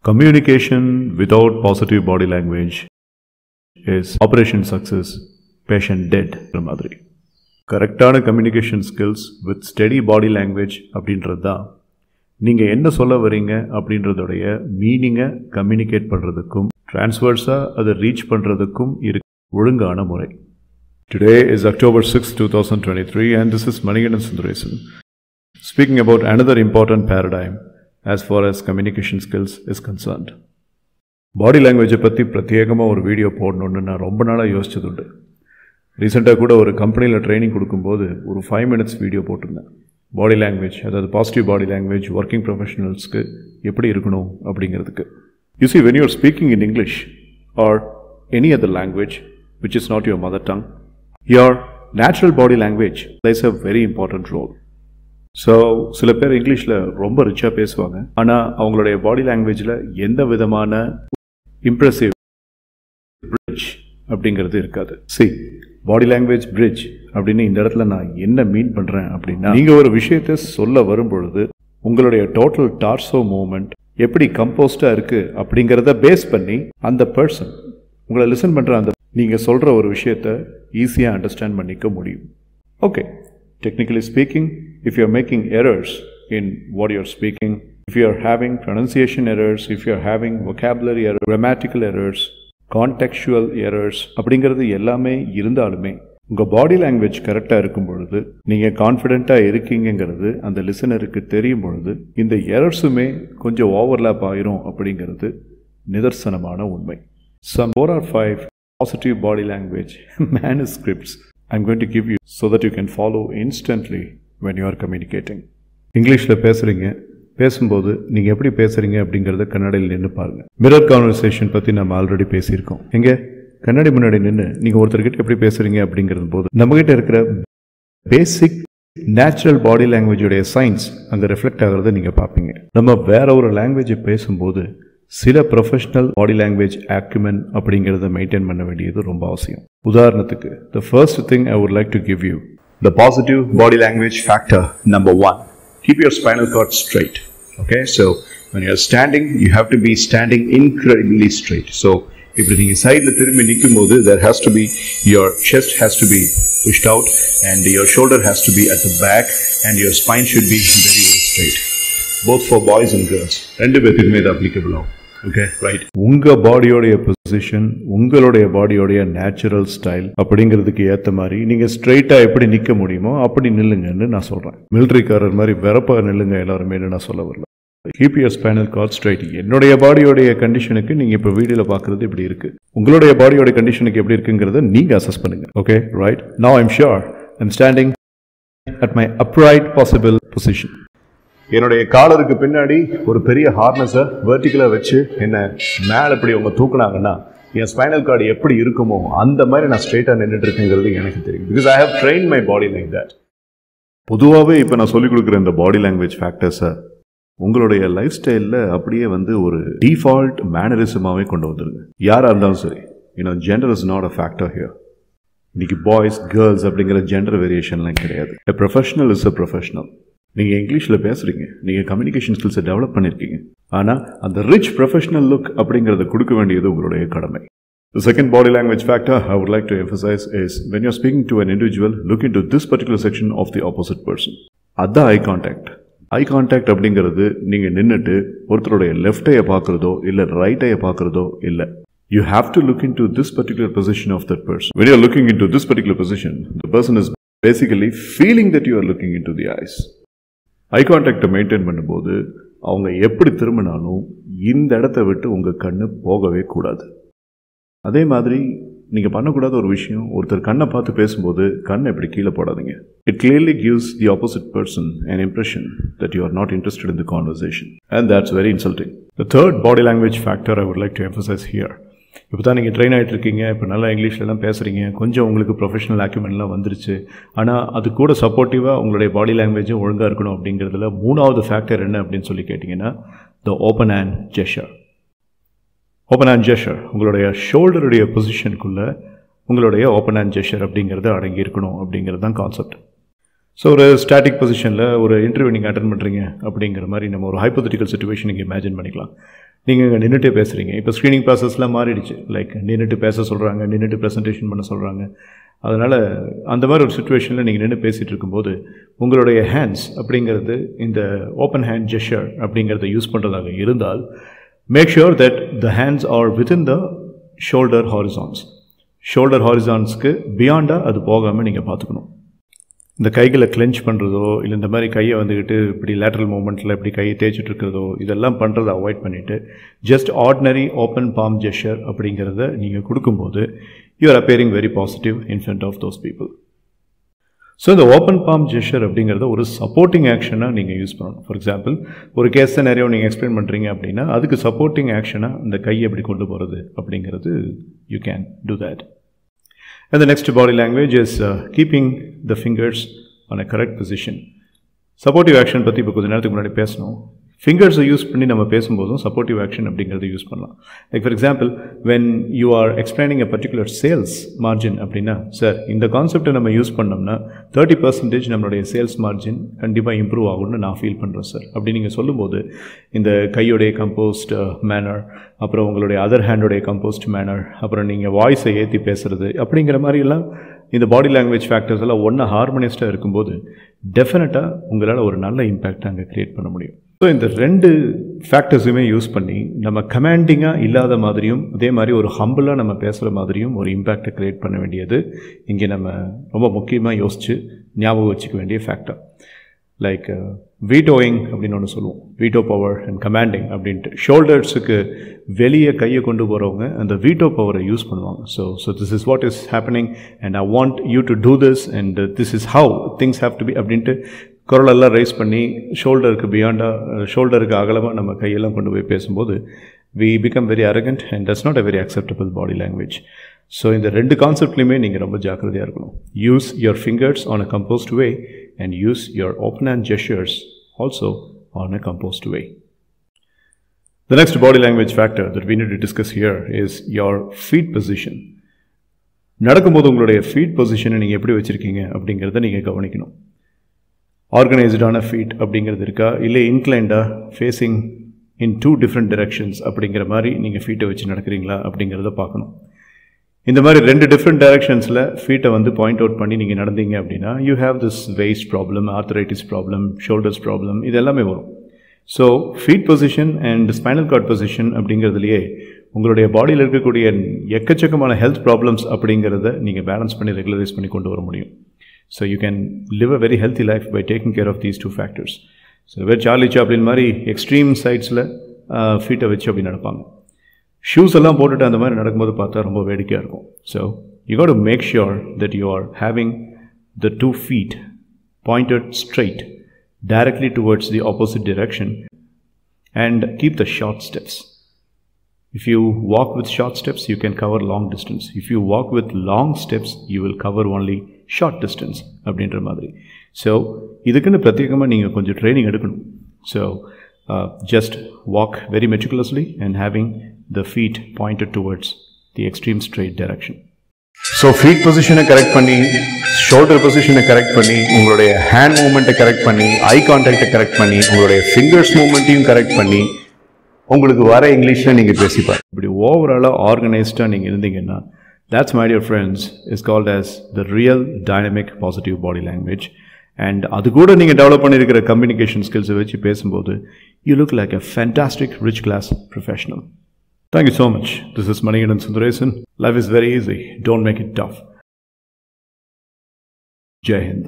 Communication without positive body language is operation success, patient dead. கரெக்டான communication skills with steady body language அப்படின்றது தான் நீங்கள் என்ன சொல்ல வரீங்க அப்படின்றதுடைய மீனிங்கை கம்யூனிகேட் பண்ணுறதுக்கும் ட்ரான்ஸ்வர்ஸாக அதை ரீச் பண்ணுறதுக்கும் ஒழுங்கான முறை. Today is October 6, 2023 and this is Manikandan Sundaresan speaking about another important paradigm as far as communication skills is concerned. பாடி லாங்குவேஜை பற்றி பிரத்யேகமாக ஒரு வீடியோ போடணுன்னு நான் ரொம்ப நாளாக யோசிச்சதுண்டு. ரீசெண்டாக கூட ஒரு கம்பெனியில் ட்ரைனிங் கொடுக்கும்போது ஒரு 5 minutes வீடியோ போட்டிருந்தேன். பாடி லாங்குவேஜ், அதாவது பாசிட்டிவ் பாடி லாங்குவேஜ் ஒர்க்கிங் ப்ரொஃபஷனல்ஸ்க்கு எப்படி இருக்கணும் அப்படிங்கிறதுக்கு. You see, when you are speaking in English or any other language which is not your mother tongue, your natural body language plays a very important role. So சில பேர் இங்கிலீஷில் ரொம்ப ரிச்சாக பேசுவாங்க, ஆனால் அவங்களுடைய பாடி லாங்குவேஜில் எந்த விதமான இம்ப்ரெசிவ் பிரிட்ஜ் அப்படிங்கிறது இருக்காது. பாடி லாங்குவேஜ் பிரிட்ஜ் அப்படின்னு இந்த இடத்துல நான் என்ன மீன் பண்ணுறேன் அப்படின்னா, நீங்கள் ஒரு விஷயத்தை சொல்ல வரும்பொழுது உங்களுடைய டோட்டல் டார்சோ மூவ்மெண்ட் எப்படி கம்போஸ்டாக இருக்குது அப்படிங்கிறத பேஸ் பண்ணி அந்த பர்சன் உங்களை லிசன் பண்ணுற அந்த நீங்கள் சொல்கிற ஒரு விஷயத்தை ஈஸியாக அண்டர்ஸ்டாண்ட் பண்ணிக்க முடியும். Okay, technically speaking, if you are making errors in what you are speaking, if you are having pronunciation errors, if you are having vocabulary errors, grammatical errors, contextual errors, அப்படிங்கிறது எல்லாமே இருந்தாலுமே உங்கள் பாடி லாங்குவேஜ் கரெக்டாக இருக்கும் பொழுது, நீங்கள் கான்ஃபிடென்ட்டாக இருக்கீங்கிறது அந்த லிசனருக்கு தெரியும் பொழுது, இந்த எரர்ஸுமே கொஞ்சம் ஓவர்லேப் ஆயிரும் அப்படிங்கிறது நிதர்சனமான உண்மை. Some 4 or 5 positive body language manuscripts I'm going to give you so that you can follow instantly when you are communicating. இங்கிலீஷில் பேசும்போது நீங்கள் எப்படி பேசுகிறீங்க அப்படிங்கிறத கண்ணாடியில் நின்று பாருங்கள். மிரர் கான்வர்சேஷன் பற்றி நம்ம ஆல்ரெடி பேசியிருக்கோம். எங்கே கண்ணாடி முன்னாடி நின்று நீங்கள் ஒருத்தர்கிட்ட எப்படி பேசுகிறீங்க அப்படிங்கிறது போது நம்மகிட்ட இருக்கிற பேசிக் நேச்சுரல் பாடி லாங்குவேஜுடைய சயின்ஸ் அங்கே ரிஃப்ளெக்ட் ஆகிறத நீங்கள் பார்ப்பீங்க. நம்ம வேற ஒரு லாங்குவேஜை பேசும்போது சில ப்ரொஃபஷனல் பாடி லாங்குவேஜ் ஆக்யூமென் அப்படிங்கிறத மெயின்டைன் பண்ண வேண்டியது ரொம்ப அவசியம். உதாரணத்துக்கு, the first thing I would like to give you, the positive body language factor number 1. Keep your spinal cord straight. Okay, so when you are standing, you have to be standing incredibly straight. So இப்படி நீங்கள் சைடில் திரும்பி நிற்கும் போது there has to be, your chest has to be pushed out and your shoulder has to be at the back and your spine should be very, very straight. Both for boys and girls. ரெண்டு பேருக்குமே இது applicable ஆகும். Okay, right. உங்கள் பாடியோடைய position, உங்களுடைய பாடியோடைய natural style அப்படிங்கிறதுக்கு ஏற்ற மாதிரி நீங்கள் ஸ்ட்ரெயிட்டாக எப்படி நிற்க முடியுமோ அப்படி நில்லுங்கன்னு நான் சொல்கிறேன். மிலிட்ரிக்காரர் மாதிரி வெறப்பாக நில்லுங்க எல்லாருமே நான் சொல்ல வரல. Keep your spinal card straight. என்னுடைய பாடியோடைய கண்டிஷனுக்கு நீங்கள் இப்போ வீடியோவில் பார்க்குறது இப்படி இருக்குது. உங்களுடைய பாடியோடைய கண்டிஷனுக்கு எப்படி இருக்குங்கிறத நீங்கள் அசஸ் பண்ணுங்கள். Okay, right. Now I'm sure I'm standing at my upright possible position. என்னுடைய காலருக்கு பின்னாடி ஒரு பெரிய ஹார்னஸை வெர்டிகலாக வச்சு என்ன மேலே இப்படி அவங்க தூக்குனாங்கன்னா என் ஸ்பைனல் கார்டு எப்படி இருக்குமோ அந்த மாதிரி நான் ஸ்ட்ரெயிட்டாக நின்றுட்டு இருக்குங்கிறது எனக்கு தெரியும். Because I have train my body like that. பொதுவாகவே இப்போ நான் சொல்லிக் கொடுக்குற இந்த பாடி லாங்குவேஜ் ஃபேக்டர்ஸை உங்களுடைய லைஃப் ஸ்டைலில் அப்படியே ஒரு டிஃபால்ட் மேனரிசமாகவே கொண்டு வந்துருங்க. யாராக இருந்தாலும் சரி. Gender is not a factor here. இன்னைக்கு பாய்ஸ் கேர்ள்ஸ் அப்படிங்கிற ஜெண்டர் வேரியேஷன்லாம் கிடையாது. எ ப்ரொஃபஷனல் இஸ் அ ப்ரொஃபஷனல். நீங்கள் இங்கிலீஷில் பேசுகிறீங்க, நீங்கள் கம்யூனிகேஷன் ஸ்கில்ஸை டெவலப் பண்ணியிருக்கீங்க, ஆனால் அந்த ரிச் ப்ரொஃபஷனல் லுக் அப்படிங்கிறத கொடுக்க வேண்டியது உங்களுடைய கடமை. The second body language factor I would like to emphasize is when you're speaking to an individual, look into this particular section of the opposite person. அதான் eye contact. Eye contact அப்படிங்கிறது நீங்கள் நின்றுட்டு ஒருத்தருடைய லெஃப்ட் ஐயை பார்க்குறதோ இல்லை right ஐயை பார்க்குறதோ இல்லை. You have to look into this particular position of that person. When you're looking into this particular position, the person is basically feeling that you are looking into the eyes. Eye கான்டாக்டை maintain பண்ணும்போது அவங்க எப்படி திரும்பினாலும் இந்த இடத்த விட்டு உங்கள் கண்ணு போகவே கூடாது. அதே மாதிரி நீங்கள் பண்ணக்கூடாத ஒரு விஷயம், ஒருத்தர் கண்ணை பார்த்து பேசும்போது கண்ணை எப்படி கீழே போடாதீங்க. It clearly gives the opposite person an impression that you are not interested in the conversation and that's very insulting. The third body language factor I would like to emphasize here. இப்போ தான் நீங்கள் train ஆகிட்டு இருக்கீங்க, இப்போ நல்லா இங்கிலீஷ்லலாம் பேசுகிறீங்க, கொஞ்சம் உங்களுக்கு ப்ரொஃபஷனல் ஆக்யூமெண்ட்லாம் வந்துருச்சு, ஆனால் அது கூட சப்போர்ட்டிவாக உங்களுடைய பாடி லாங்குவேஜும் ஒழுங்காக இருக்கணும் அப்படிங்கிறதுல 3வது ஃபேக்டர் என்ன அப்படின்னு சொல்லி கேட்டிங்கன்னா, the open hand gesture. Open hand gesture, உங்களுடைய ஷோல்டருடைய பொசிஷனுக்குள்ளே உங்களுடைய ஓப்பன் ஹேண்ட் ஜெஸ்சர் அப்படிங்கிறது அடங்கி இருக்கணும் அப்படிங்கிறது தான் கான்செப்ட். ஸோ ஒரு ஸ்டாட்டிக் பொசிஷனில் ஒரு இன்டர்வியூ நீங்கள் அட்டன் பண்ணுறீங்க அப்படிங்கிற மாதிரி நம்ம ஒரு ஹைப்போதெட்டிக்கல் சிச்சுவேஷன் நீங்கள் இமேஜின் பண்ணிக்கலாம். நீங்கள் இங்கே நின்றுட்டு பேசுகிறீங்க. இப்போ ஸ்க்ரீனிங் ப்ராசஸ்லாம் மாறிடுச்சு. லைக் நின்றுட்டு பேச சொல்கிறாங்க, நின்றுட்டு ப்ரெசன்டேஷன் பண்ண சொல்கிறாங்க. அதனால் அந்த மாதிரி ஒரு சுச்சுவேஷனில் நீங்கள் நின்று பேசிகிட்டு இருக்கும்போது உங்களுடைய ஹேண்ட்ஸ் அப்படிங்கிறது இந்த ஓப்பன் ஹேண்ட் ஜெஸ்சர் அப்படிங்கிறத யூஸ் பண்ணுறதாக இருந்தால் make sure that the hands are within the shoulder ஹாரிசான்ஸ்க்கு பியாண்டாக அது போகாமல் நீங்கள் பார்த்துக்கணும். இந்த கைகளை கிளென்ச் பண்ணுறதோ இல்லை இந்த மாதிரி கையை வந்துக்கிட்டு இப்படி லேட்ரல் மூமெண்ட்டில் இப்படி கையை தேய்ச்சிட்டு இருக்கிறதோ இதெல்லாம் பண்ணுறதை அவாய்ட் பண்ணிவிட்டு just ordinary open palm gesture அப்படிங்கிறத நீங்கள் கொடுக்கும்போது you are appearing very positive in front of those people. So இந்த ஓப்பன் பாம் ஜெஸ்சர் அப்படிங்கிறத ஒரு சப்போர்ட்டிங் ஆக்ஷனாக நீங்கள் யூஸ் பண்ணணும். ஃபார் எக்ஸாம்பிள் ஒரு கேஸ் நிறைய நீங்கள் எக்ஸ்பிளைன் பண்ணுறீங்க அப்படின்னா அதுக்கு சப்போர்ட்டிங் ஆக்ஷனாக இந்த கையை எப்படி கொண்டு போகிறது அப்படிங்கிறது you can do that. And the next body language is keeping the fingers on a correct position. Supportive action பற்றி இப்போ கொஞ்சம் நேரத்துக்கு முன்னாடி பேசணும். ஃபிங்கர்ஸை யூஸ் பண்ணி நம்ம பேசும்போதும் சப்போர்ட்டிவ் ஆக்ஷன் அப்படிங்கிறத யூஸ் பண்ணலாம். Like for example when you are explaining a particular sales margin அப்படின்னா சார் இந்த கான்செப்டை நம்ம யூஸ் பண்ணோம்னா 30% நம்மளுடைய சேல்ஸ் மார்ஜின் கண்டிப்பாக இம்ப்ரூவ் ஆகும்னு நான் ஃபீல் பண்ணுறேன் சார் அப்படி நீங்கள் சொல்லும்போது இந்த கையோடைய கம்போஸ்ட் மேனர், அப்புறம் உங்களுடைய அதர் ஹேண்டோடைய கம்போஸ்ட் மேனர், அப்புறம் நீங்கள் வாய்ஸை ஏற்றி பேசுகிறது அப்படிங்கிற மாதிரிலாம் இந்த பாடி லாங்குவேஜ் ஃபேக்டர்ஸ் எல்லாம் ஒன்றா ஹார்மோனியஸ்டாக இருக்கும்போது டெஃபினட்டாக உங்களால் ஒரு நல்ல இம்பேக்ட் அங்கே க்ரியேட் பண்ண முடியும். ஸோ இந்த ரெண்டு ஃபேக்டர்ஸுமே யூஸ் பண்ணி நம்ம கமாண்டிங்காக இல்லாத மாதிரியும் அதே மாதிரி ஒரு ஹம்பிளாக நம்ம பேசுகிற மாதிரியும் ஒரு இம்பேக்டை க்ரியேட் பண்ண வேண்டியது இங்கே நம்ம ரொம்ப முக்கியமாக யோசித்து ஞாபகம் வச்சுக்க வேண்டிய ஃபேக்டர். லைக் வீட்டோயிங் அப்படின்னு ஒன்று சொல்லுவோம், வீட்டோ பவர் அண்ட் கமாண்டிங் அப்படின்ட்டு. ஷோல்டர்ஸுக்கு வெளியே கையை கொண்டு போகிறவங்க அந்த வீட்டோ பவரை யூஸ் பண்ணுவாங்க. So this is what is happening and I want you to do this and this is how things have to be அப்படின்ட்டு குரலெல்லாம் ரைஸ் பண்ணி ஷோல்டருக்கு பியாண்டாக ஷோல்டருக்கு அகலமாக நம்ம கையெல்லாம் கொண்டு போய் பேசும்போது we become very arrogant and that's not a very acceptable body language. So இந்த ரெண்டு கான்செப்ட்லையுமே நீங்கள் ரொம்ப ஜாக்கிரதையாக இருக்கணும். Use your fingers on a composed way and use your open hand gestures also on a composed way. The next body language factor that we need to discuss here is your feet position. நடக்கும்போது உங்களுடைய feet பொசிஷனை நீங்கள் எப்படி வச்சுருக்கீங்க அப்படிங்கிறத நீங்கள் கவனிக்கணும். ஆர்கனைஸ்டான feet அப்படிங்கிறது இருக்கா, இல்லை இன்க்ளைண்டாக ஃபேஸிங் இன் 2 different directions அப்படிங்கிற மாதிரி நீங்கள் ஃபீட்டை வச்சு நடக்கிறீங்களா அப்படிங்கிறத பார்க்கணும். இந்த மாதிரி 2 different டைரக்ஷன்ஸில் ஃபீட்டை பாயிண்ட் அவுட் பண்ணி நீங்கள் நடந்தீங்க அப்படின்னா you have this waist problem, arthritis problem, shoulders problem, இது எல்லாமே வரும். So feet position and spinal cord position அப்படிங்கிறதுலையே உங்களுடைய பாடியில் இருக்கக்கூடிய எக்கச்சக்கமான ஹெல்த் ப்ராப்ளம்ஸ் அப்படிங்கிறத நீங்கள் பேலன்ஸ் பண்ணி ரெகுலரைஸ் பண்ணி கொண்டு வர முடியும். So you can live a very healthy life by taking care of these 2 factors. சில பேர் சார்லி சாப்ளின் மாதிரி எக்ஸ்ட்ரீம் சைட்ஸில் ஃபீட்டை வச்சு அப்படி நடப்பாங்க. ஷூஸ் எல்லாம் போட்டுட்டு அந்த மாதிரி நடக்கும்போது பார்த்தா ரொம்ப வேடிக்கையாக இருக்கும். So you got to make sure that you are having the 2 feet pointed straight directly towards the opposite direction and keep the short steps. If you walk with short steps, you can cover long distance. If you walk with long steps, you will cover only short distance அப்படின்ற மாதிரி. So இதுக்குன்னு பிரத்யேகமாக நீங்கள் கொஞ்சம் training எடுக்கணும். So just walk very meticulously and having the feet pointed towards the extreme straight direction. So feet பொசிஷனை correct பண்ணி, shoulder பொசிஷனை கரெக்ட் பண்ணி, உங்களுடைய ஹேண்ட் மூவ்மெண்ட்டை கரெக்ட் பண்ணி, ஐ கான்டாக்டை கரெக்ட் பண்ணி, உங்களுடைய ஃபிங்கர்ஸ் மூவ்மெண்ட்டையும் கரெக்ட் பண்ணி உங்களுக்கு வர இங்கிலீஷில் நீங்கள் பேசிப்பார். இப்படி ஓவராலாக ஆர்கனைஸ்டாக நீங்கள் இருந்தீங்கன்னா that's, my dear friends, is called as the real dynamic positive body language. And அது கூட நீங்கள் டெவலப் பண்ணியிருக்கிற கம்யூனிகேஷன் ஸ்கில்ஸை வச்சு பேசும்போது you look like a fantastic rich class professional. Thank you so much. This is Manikandan Sundaresan. Life is very easy. Don't make it tough. Jai Hind.